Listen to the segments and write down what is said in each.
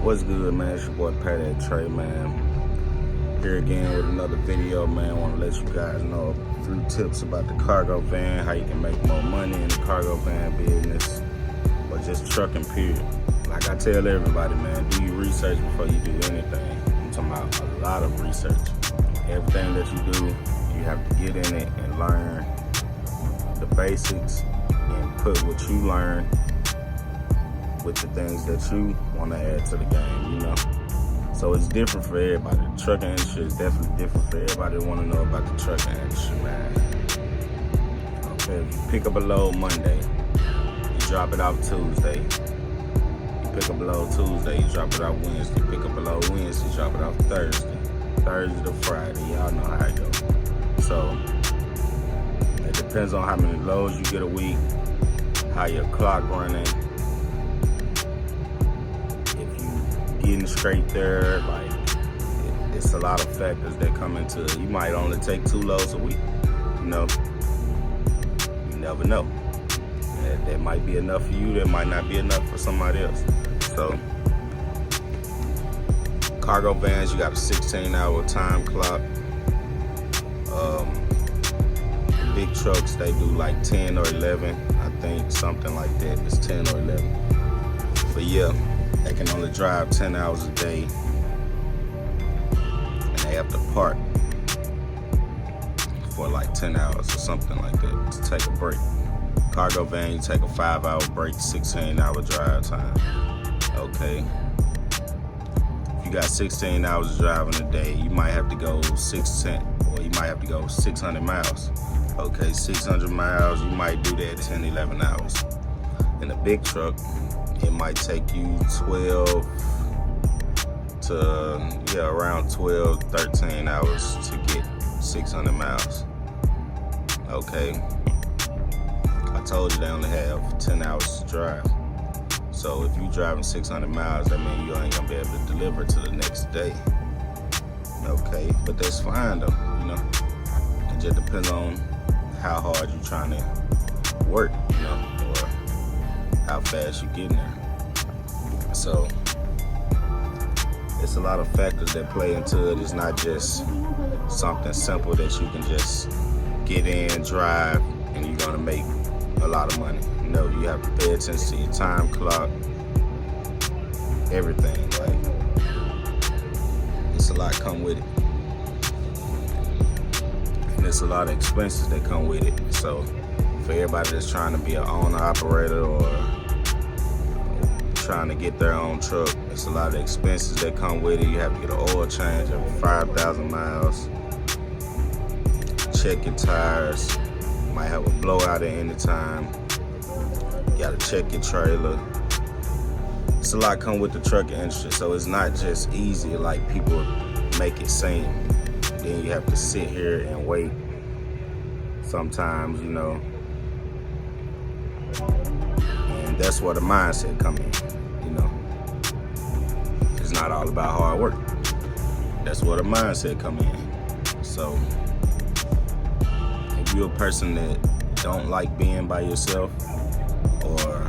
What's good, man? It's your boy Pat at Trey, man. Here again with another video, man. I want to let you guys know a few tips about the cargo van, how you can make more money in the cargo van business, or just trucking, period. Like I tell everybody, man, do your research before you do anything. I'm talking about a lot of research. Everything that you do, you have to get in it and learn the basics and put what you learn with the things that you want to add to the game, you know. So it's different for everybody. The trucking industry is definitely different for everybody that want to know about the trucking industry, man. Okay, if you pick up a load Monday, you drop it off Tuesday. You pick up a load Tuesday, you drop it off Wednesday. Pick up a load Wednesday, you drop it off Thursday. Thursday to Friday, y'all know how it goes. So it depends on how many loads you get a week, how your clock running. Getting straight there, like it's a lot of factors that come into it. You might only take 2 loads a week, you know. You never know. That might be enough for you, that might not be enough for somebody else. So cargo vans, you got a 16-hour time clock. Big trucks, they do like 10 or 11, I think, something like that. It's 10 or 11. But yeah, they can only drive 10 hours a day, and they have to park for like 10 hours or something like that to take a break. Cargo van, you take a 5-hour break, 16-hour drive time. Okay. If you got 16 hours of driving a day, you might have to go 600 miles. Okay, 600 miles, you might do that 10, 11 hours. In a big truck, it might take you 12 to, around 12, 13 hours to get 600 miles. Okay. I told you they only have 10 hours to drive. So if you're driving 600 miles, that means you ain't gonna be able to deliver to the next day. Okay, but that's fine though, you know. It just depends on how hard you're trying to work, you know, or how fast you get in there. So it's a lot of factors that play into it. It's not just something simple that you can just get in, drive, and you're gonna make a lot of money. You know, you have to pay attention to your time clock, everything. Like, it's a lot come with it. And there's a lot of expenses that come with it. So for everybody that's trying to be an owner, operator, or trying to get their own truck, it's a lot of expenses that come with it. You have to get an oil change every 5,000 miles, check your tires, you might have a blowout at any time, you gotta check your trailer. It's a lot come with the trucking industry, so it's not just easy like people make it seem. Then you have to sit here and wait sometimes, you know, and that's where the mindset come in. You know, it's not all about hard work. That's where the mindset come in. So if you're a person that don't like being by yourself, or,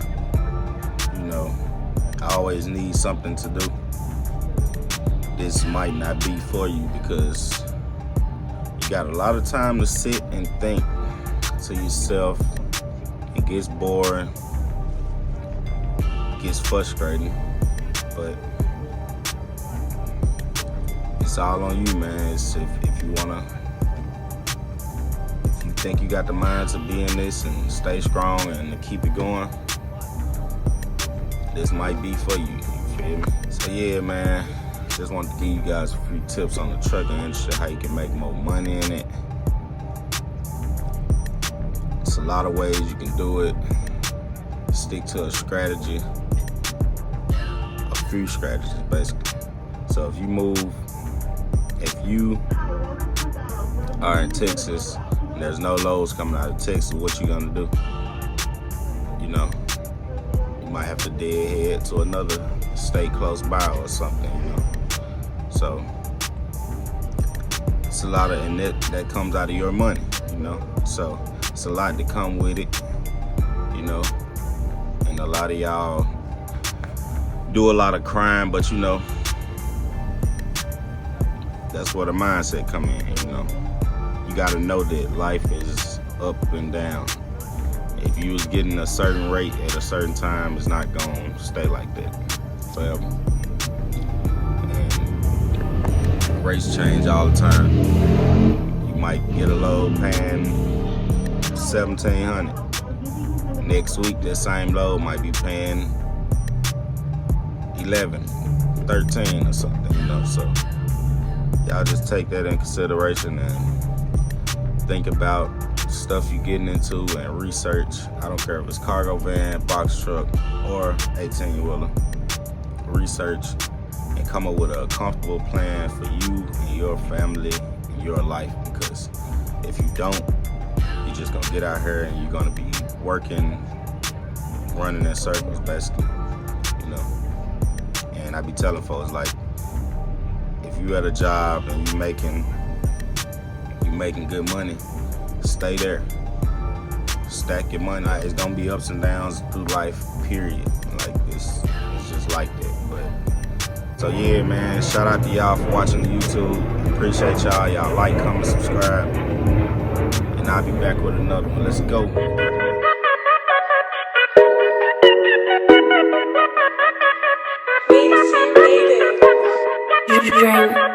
you know, always need something to do, this might not be for you, because you got a lot of time to sit and think to yourself. It gets boring, gets frustrating, but it's all on you, man. It's if you think you got the mind to be in this and stay strong and to keep it going, this might be for you. You feel me? So yeah, man, just wanted to give you guys a few tips on the trucking industry, how you can make more money in it. It's a lot of ways you can do it. Stick to a strategy. Few strategies, basically. So if you are in Texas and there's no loads coming out of Texas, what you gonna do? You know, you might have to dead head to another state close by or something, you know. So it's a lot of, and that comes out of your money, you know. So it's a lot to come with it, you know. And a lot of y'all do a lot of crime, but you know, that's where the mindset come in, you know. You gotta know that life is up and down. If you was getting a certain rate at a certain time, it's not gonna stay like that forever. And rates change all the time. You might get a load paying $1,700. Next week, that same load might be paying 11, 13 or something, you know. So y'all just take that in consideration and think about stuff you're getting into and research. I don't care if it's cargo van, box truck, or 18-wheeler. Research and come up with a comfortable plan for you and your family and your life, because if you don't, you're just gonna get out here and you're gonna be working, running in circles, basically, you know. And I be telling folks, like, if you at a job and you making good money, stay there. Stack your money. It's gonna be ups and downs through life, period. Like, it's just like that. But so yeah, man, shout out to y'all for watching the YouTube. Appreciate y'all. Y'all like, comment, subscribe. And I'll be back with another one. Let's go. Drink.